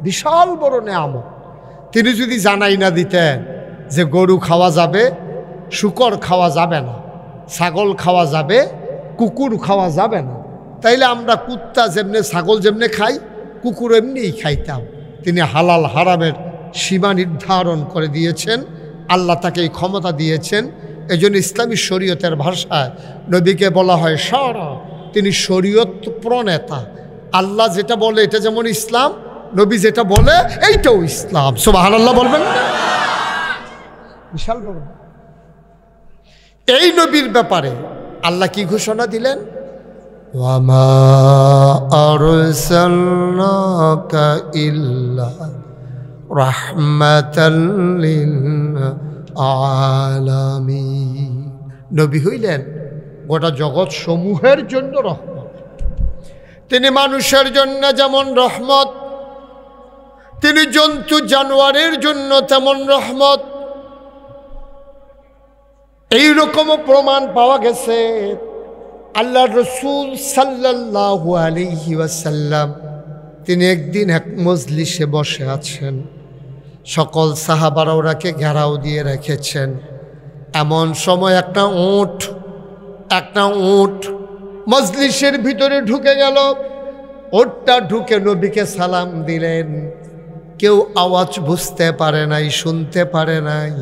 বিশাল বড় নেয়ামত। তিনি যদি জানাই না দিতেন যে গরু খাওয়া যাবে, শূকর খাওয়া যাবে না, ছাগল খাওয়া যাবে, কুকুর খাওয়া যাবে না, তাইলে আমরা কুত্তা যেমনে ছাগল যেমনে খাই কুকুর এমনিই খাইতাম। তিনি হালাল হারামের সীমা নির্ধারণ করে দিয়েছেন, আল্লাহ তাকে এই ক্ষমতা দিয়েছেন। এই জন্য ইসলামী শরীয়তের ভাষায় নবীকে বলা হয় সারা, তিনি শরীয়ত প্রণেতা। আল্লাহ যেটা বলে এটা যেমন ইসলাম, নবী যেটা বলে এইটাও ইসলাম। সুবহানাল্লাহ বলবেন না? বিশাল বড়। এই নবীর ব্যাপারে আল্লাহ কি ঘোষণা দিলেন? ওয়ামা আরসালনাকা ইল্লা রাহমাতাল লিল আলামিন। নবী হইলেন গোটা জগৎ সমূহের জন্য রহমত। তিনি মানুষের জন্য যেমন রহমত, তিনি জন্তু জানোয়ারের জন্য তেমন রহমত। এইরকমও প্রমাণ পাওয়া গেছে আল্লাহ রসুল সাল্লাল্লাহু আলাইহি ওয়াসাল্লাম তিনি একদিন এক মজলিসে বসে আছেন, সকল সাহাবারা ওনাকে ঘেরাও দিয়ে রেখেছেন। এমন সময় একটা উট মজলিসের ভিতরে ঢুকে গেল। ওটটা ঢুকে নবীকে সালাম দিলেন। কেউ আওয়াজ বুঝতে পারে নাই, শুনতে পারে নাই।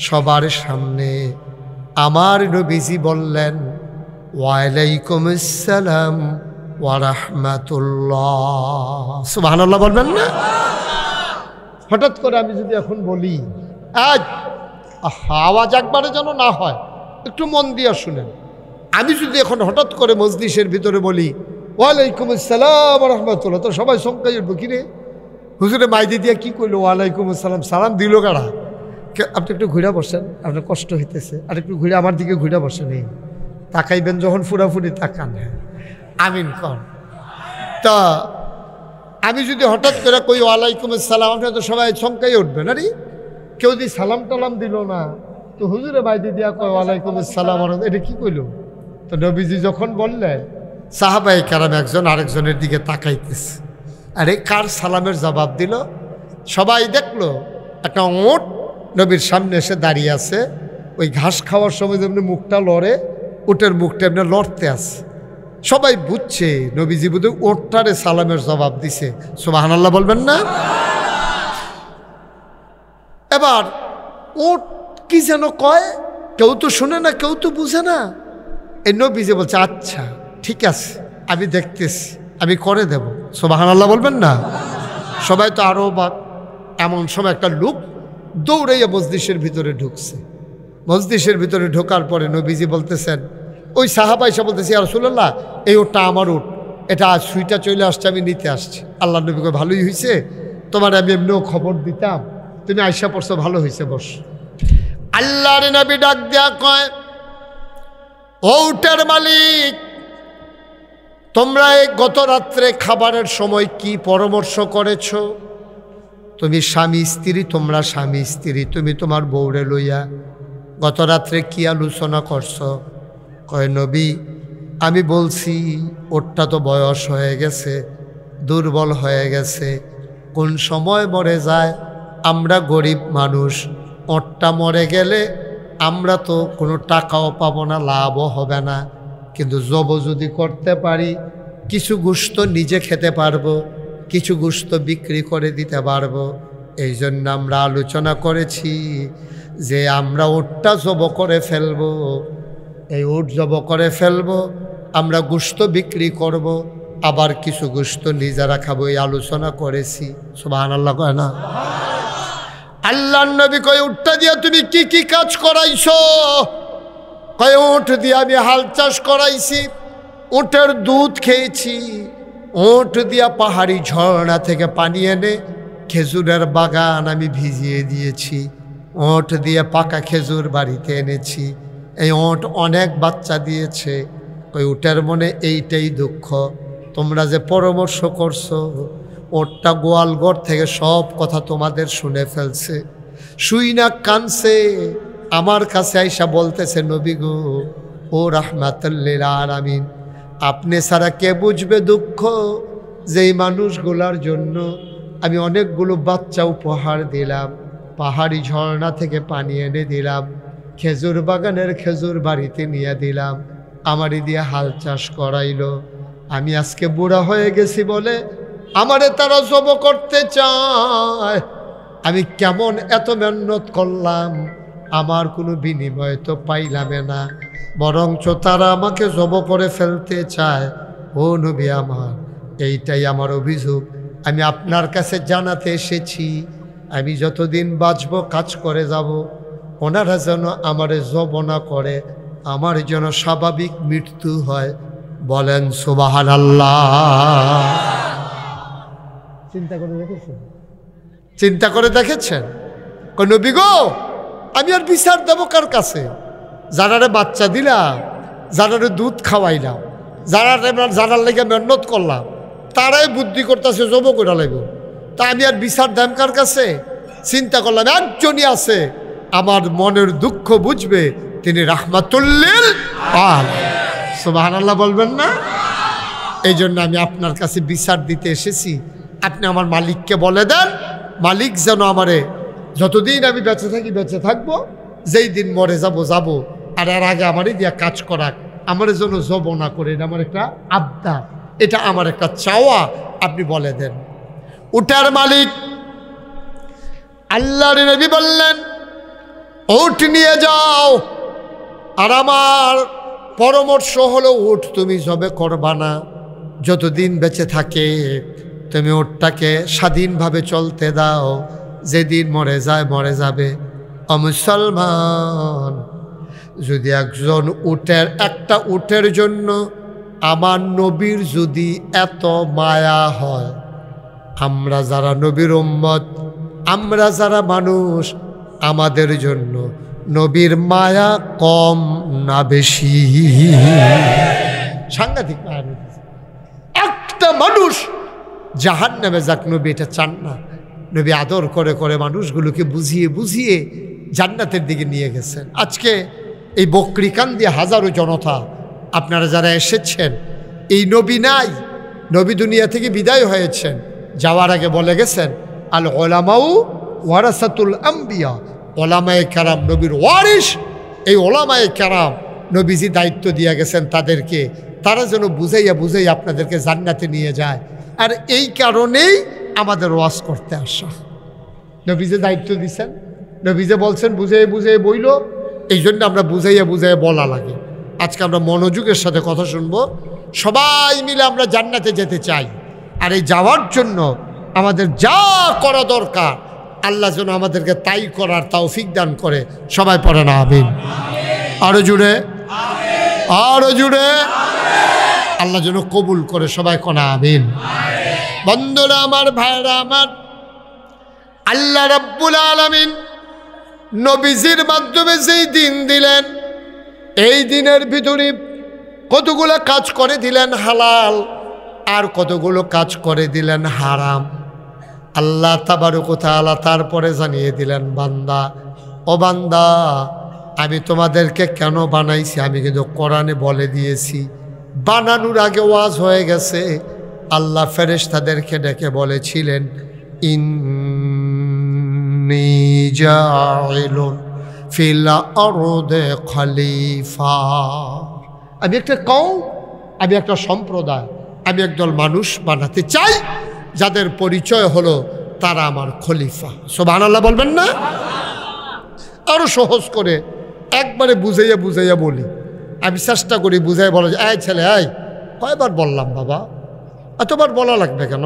সবার সামনে আমার নবীজি বললেন, ওয়ালাইকুম আসসালাম ওয়া রাহমাতুল্লাহ। সুবহানাল্লাহ বলবেন না? হঠাৎ করে আমি যদি এখন বলি, আজ আওয়াজ একবারে যেন না হয়, একটু মন দিয়ে শুনেন। আমি যদি এখন হঠাৎ করে মজলিসের ভিতরে বলি ওয়ালাইকুম আসসালাম ওয়া রাহমাতুল্লাহ, তো সবাই চমকাই উঠবো, কিরে হুজুরে মাইদি দিয়া কি কইলো ওয়ালাইকুম আসসালাম, সালাম দিল কারা? আপনি একটু ঘুরে বসেন, আপনার কষ্ট হইতেছে, আর একটু ঘুরে আমার দিকে ঘুরে বসেন। এই তাকাইবেন যখন ফুরাফুরি তাকান, হ্যাঁ আমিন কন। তা আমি যদি হঠাৎ করে কই ওয়ালাইকুম আসসালাম, আপনার তো সবাই চমকাই উঠবেন। আরে কেউ যদি সালাম টালাম দিল না, তো হুজুরে মাইদি দিয়া কয় ওয়ালাইকুম আসসালাম, এটা কি কইল? তো নবীজি যখন বললেন, সাহাবায়ে কেরাম একজন আরেকজনের দিকে তাকাইতেছে, আরে কার সালামের জবাব দিল? সবাই দেখলো একটা ওট নবীর সামনে এসে দাঁড়িয়ে আছে। ওই ঘাস খাওয়ার সময় যেমনি মুখটা লড়ে, ওটের মুখটা এমনি লড়তে আছে। সবাই বুঝছে নবীজি বুধ ওটটারে সালামের জবাব দিছে। সুবহানাল্লাহ বলবেন না? এবার ওট কি যেন কয়, কেউ তো শুনে না, কেউ তো বুঝে না। এই নবীজি বলছে, আচ্ছা ঠিক আছে, আমি দেখতেছি, আমি করে দেব। সুবহানাল্লাহ বলবেন না? সবাই তো আরো অবাক। এমন সময় একটা লোক দৌড়াইয়া মজলিসের ভিতরে ঢুকছে। মজলিসের ভিতরে ঢোকার পরে নবীজি বলতেছেন, ওই সাহাবা এসে বলতেছে, ইয়া রাসূলুল্লাহ, এই ওটটা আমার ওট, এটা আজ সুইটা চলে আসছে, আমি নিতে আসছি। আল্লাহ নবীকে, ভালোই হয়েছে, তোমার আমি এমনিও খবর দিতাম, তুমি আইসা পড়ছো, ভালো হয়েছে, বস। আল্লাহর নবী ডাক দেয়া কয়, ওটের মালিক, তোমরা এই গত রাত্রে খাবারের সময় কি পরামর্শ করেছ? তুমি স্বামী স্ত্রী, তোমরা স্বামী স্ত্রী, তুমি তোমার বউরে লইয়া গত রাত্রে কি আলোচনা করছো? কয়, নবী আমি বলছি ওরটা তো বয়স হয়ে গেছে, দুর্বল হয়ে গেছে, কোন সময় মরে যায়, আমরা গরিব মানুষ, ওরটা মরে গেলে আমরা তো কোনো টাকাও পাবো না, লাভও হবে না, কিন্তু জব যদি করতে পারি কিছু গোশত নিজে খেতে পারবো, কিছু গোশত বিক্রি করে দিতে পারবো। এই জন্য আমরা আলোচনা করেছি যে আমরা ওটটা জব করে ফেলবো, এই ওট জব করে ফেলবো, আমরা গোশত বিক্রি করব, আবার কিছু গোশত নিজেরা খাবো, এই আলোচনা করেছি। সুবহানাল্লাহ কয় না? আল্লাহর নবী কয়, উটটা দিয়া তুমি কি কি কাজ করাইছো? কয়, উট দিয়ে আমি হাল চাষ করাইছি, উটের দুধ খেয়েছি, উট দিয়া পাহাড়ি ঝর্ণা থেকে পানি এনে খেজুরের বাগান আমি ভিজিয়ে দিয়েছি, উট দিয়ে পাকা খেজুর বাড়িতে এনেছি, এই উট অনেক বাচ্চা দিয়েছে। ওই উটের মনে এইটাই দুঃখ, তোমরা যে পরামর্শ করছো, ওটটা গোয়ালঘর থেকে সব কথা তোমাদের শুনে ফেলছে, শুই না কানছে, আমার কাছে আইসা বলতেছে, নবী গো, ও রাহমাতুল লিল আলামিন, আপনি ছাড়া কে বুঝবে দুঃখ, যেই মানুষগুলার জন্য আমি অনেকগুলো বাচ্চা উপহার দিলাম, পাহাড়ি ঝর্ণা থেকে পানি এনে দিলাম, খেজুর বাগানের খেজুর বাড়িতে নিয়ে দিলাম, আমারই দিয়ে হাল চাষ করাইলো, আমি আজকে বুড়া হয়ে গেছি বলে আমারে তারা জব করতে চায়, আমি কেমন এত মেহনত করলাম, আমার কোনো বিনিময় তো পাইলাম না, বরঞ্চ তারা আমাকে জব করে ফেলতে চায়। ও নবী আমার, এইটাই আমার অভিযোগ, আমি আপনার কাছে জানাতে এসেছি, আমি যতদিন বাঁচব কাজ করে যাব, ওনারা যেন আমারে জব না করে, আমার যেন স্বাভাবিক মৃত্যু হয়। বলেন সুবহানাল্লাহ। চিন্তা করে দেখেছেন? চিন্তা করে দেখেছেন? নবী গো, আমি আর বিচার দেবো কার কাছে? যারারে বাচ্চা দিলাম, যারারে দুধ খাওয়াইলাম, যারার লেগে মেহনত করলাম, তারাই বুদ্ধি করতেছে জব করে লাগবো, তা আমি আর বিচার দেব কার কাছে? চিন্তা করলাম একজনই আছে, আমার মনের দুঃখ বুঝবে, তিনি রাহমাতুল লিল আলামিন। সুবহানাল্লাহ বলবেন না? এই জন্য আমি আপনার কাছে বিচার দিতে এসেছি, আপনি আমার মালিককে বলে দেন, মালিক যেন আমারে যতদিন আমি বেঁচে থাকি বেঁচে থাকবো, যেই দিন মরে যাব যাব, আর এর আগে আমারই দিয়া কাজ করাক, আমার জন্য জব না করে, এটা আমার একটা আবদার, এটা আমার একটা চাওয়া, আপনি বলে দেন। উটের মালিক আল্লাহর নবী বললেন, উট নিয়ে যাও। আর আমার পরামর্শ হলো, উট তুমি জবে করবা না, যতদিন বেঁচে থাকে তুমি উটটাকে স্বাধীনভাবে চলতে দাও, যেদিন মরে যায় মরে যাবে। ও মুসলমান, যদি একজন একটা উটের জন্য আমার নবীর যদি এত মায়া হয়, আমরা যারা নবীর উম্মত, আমরা যারা মানুষ, আমাদের জন্য নবীর মায়া কম না বেশি? সাংঘাতিক মায়া। একটা মানুষ জাহান্নামে যাক, নবী এটা চান না। নবী আদর করে করে মানুষগুলোকে বুঝিয়ে বুঝিয়ে জান্নাতের দিকে নিয়ে গেছেন। আজকে এই বকরিকান্দি হাজারো জনতা আপনারা যারা এসেছেন, এই নবী নাই, নবী দুনিয়া থেকে বিদায় হয়েছেন, যাওয়ার আগে বলে গেছেন, আল ওলামাউ ওয়ারাসাতুল আম্বিয়া, ওলামায়ে কেরাম নবীর ওয়ারিস। এই ওলামায়ে কেরাম নবীজি দায়িত্ব দিয়ে গেছেন তাদেরকে, তারা যেন বুঝাইয়া বুঝাইয়া আপনাদেরকে জান্নাতে নিয়ে যায়। আর এই কারণেই আমাদের ওয়াজ করতে আসা। নবীজি দায়িত্ব দিছেন, নবীজি বলছেন বুঝাইয়া বুঝাইয়া বইল, এই জন্য আমরা বুঝাইয়া বুঝাইয়া বলা লাগে। আজকে আমরা মনোযোগের সাথে কথা শুনবো। সবাই মিলে আমরা জান্নাতে যেতে চাই, আর এই যাওয়ার জন্য আমাদের যা করা দরকার আল্লাহ যেন আমাদেরকে তাই করার তৌফিক দান করে। সবাই পড়ে না আমিন। আরো জুড়ে, আরো জুড়ে। আল্লাহ যেন কবুল করে। সবাই কোনা আমিন। বন্ধুরা আমার, ভাইরা আমার, আল্লাহ রাব্বুল আলামিন নবীজির মাধ্যমে যেই দিন দিলেন, এই দিনের ভিতরে কতগুলো কাজ করে দিলেন হালাল, আর কতগুলো কাজ করে দিলেন হারাম। আল্লাহ তাবারক ওয়া তাআলা তারপরে জানিয়ে দিলেন, বান্দা ও বান্দা, আমি তোমাদেরকে কেন বানাইছি আমি কিন্তু কোরআনে বলে দিয়েছি। বানানোর আগে ওয়াজ হয়ে গেছে। আল্লাহ ফেরেশতাদেরকে ডেকে বলেছিলেন, ইন্নী জাইলুন ফিল আরদে খলিফা। আমি একটা কওম, আমি একটা সম্প্রদায়, আমি একদল মানুষ বানাতে চাই যাদের পরিচয় হলো তারা আমার খলিফা। সুবহানাল্লাহ বলবেন না? আরো সহজ করে একবারে বুঝাইয়া বুঝাইয়া বলি। আমি চেষ্টা করি বুঝাই বলা যায়, এই ছেলে এই কয়বার বললাম বাবা, এতবার বলা লাগবে কেন?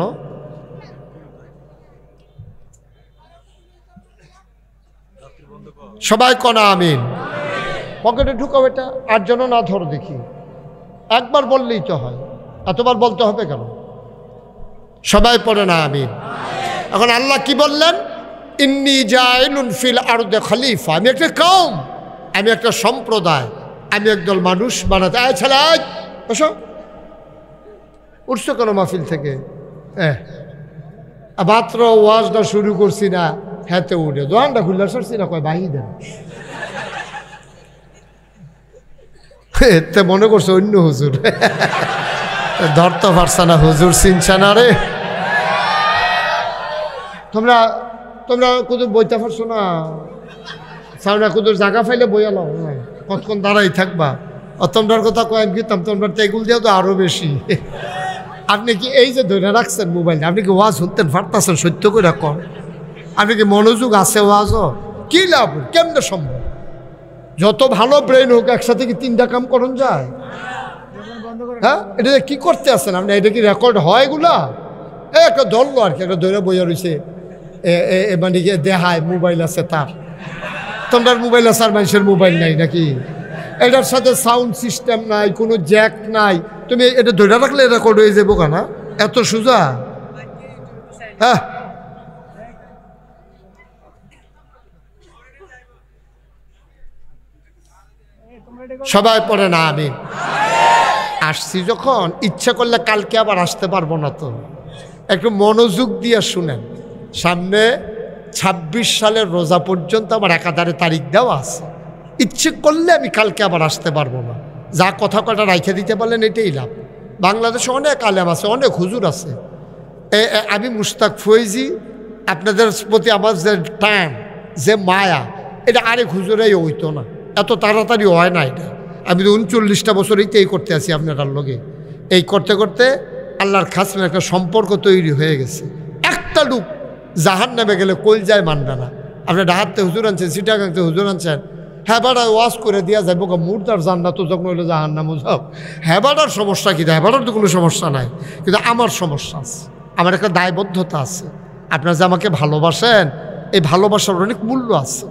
সবাই কনা আমিন। পকেটে ঢুকাও এটা, আর যেন না ধরো দেখি। একবার বললেই তো হয়, এতবার বলতে হবে কেন? সবাই পড়ে না আমিন। এখন আল্লাহ কি বললেন? ইন্নী জাইলুন ফিল আরদে খলিফা। আমি একটা কওম, আমি একটা সম্প্রদায়, আমি একদল মানুষ বানাতে। আয় ছেলে বসো। উঠছো কেন মাহফিল থেকে? মাত্র ওয়াজটা শুরু করছি না, হেতে উঠে দোকানটা খুললে সরছি না, কয় বাহি দেন। এতে মনে করছো অন্য হুজুর, ধরতে পারছে না হুজুর, চিনছে না রে। তোমরা তোমরা কুদুর বইতে পারছো না, সামনে কুদুর জায়গা ফাইলে বইয়ালাম, কতক্ষণ দাঁড়াই থাকবা। তোমরার কথা কয়েক গিতাম, তোমরা টেগুল দিয়েও তো আরো বেশি। আপনি কি এই যে ধরে রাখছেন মোবাইলটা, আপনি কি ওয়াজ শুনতেন পারতেছেন? সত্য করে কম, আপনি কি মনোযোগ আছে ওয়াজও? কি লাভ, কেমনে সম্ভব? যত ভালো ব্রেন হোক, একসাথে কি তিনটা কাম করুন যায়? হ্যাঁ, এটা কি করতে আসছেন আপনি? এটা কি রেকর্ড হয় এগুলা? একটা ধরলো আর কি, একটা ধরে বইয়া রয়েছে, মানে কি দেখায় মোবাইল আছে তার। তোমার মোবাইল আছে আর মানুষের মোবাইল নাই নাকি? এটার সাথে সাউন্ড সিস্টেম নাই, কোনো জ্যাক নাই, তুমি এটা ধরে রাখলে রেকর্ড হয়ে যাবো কেনা? এত সোজা? হ্যাঁ, সবাই পড়ে না আমিন। আসছি যখন, ইচ্ছা করলে কালকে আবার আসতে পারবো না। তো একটু মনোযোগ দিয়ে শুনেন। সামনে 26 সালের রোজা পর্যন্ত আমার একাধারে তারিখ দেওয়া আছে। ইচ্ছে করলে আমি কালকে আবার আসতে পারবো না। যা কথা কটা রাইখে দিতে পারলেন এটাই লাভ। বাংলাদেশে অনেক আলেম আছে, অনেক হুজুর আছে। আমি মুশতাক ফয়েজি, আপনাদের প্রতি আমার যে টান, যে মায়া, এটা আরেক হুজুরাই হইতো না, এত তাড়াতাড়ি হয় না। এটা আমি তো 39টা বছর এই করতে আছি আপনার লগে। এই করতে করতে আল্লাহর খাসমে একটা সম্পর্ক তৈরি হয়ে গেছে। একটা লোক জাহান নামে গেলে কইল যায় মানবে না। আপনি ডাহাতে হুজুর আনছেন, সিটাগাংতে হুজুর আনছেন, হ্যাঁ ওয়াশ করে দিয়া যাবো মুর্দার জান্নাত যখন হইলো জাহান নামও যাও। হ্যাঁ সমস্যা কি? হ্যাঁ তো কোনো সমস্যা নাই, কিন্তু আমার সমস্যা আছে, আমার একটা দায়বদ্ধতা আছে। আপনারা যে আমাকে ভালোবাসেন, এই ভালোবাসার অনেক মূল্য আছে।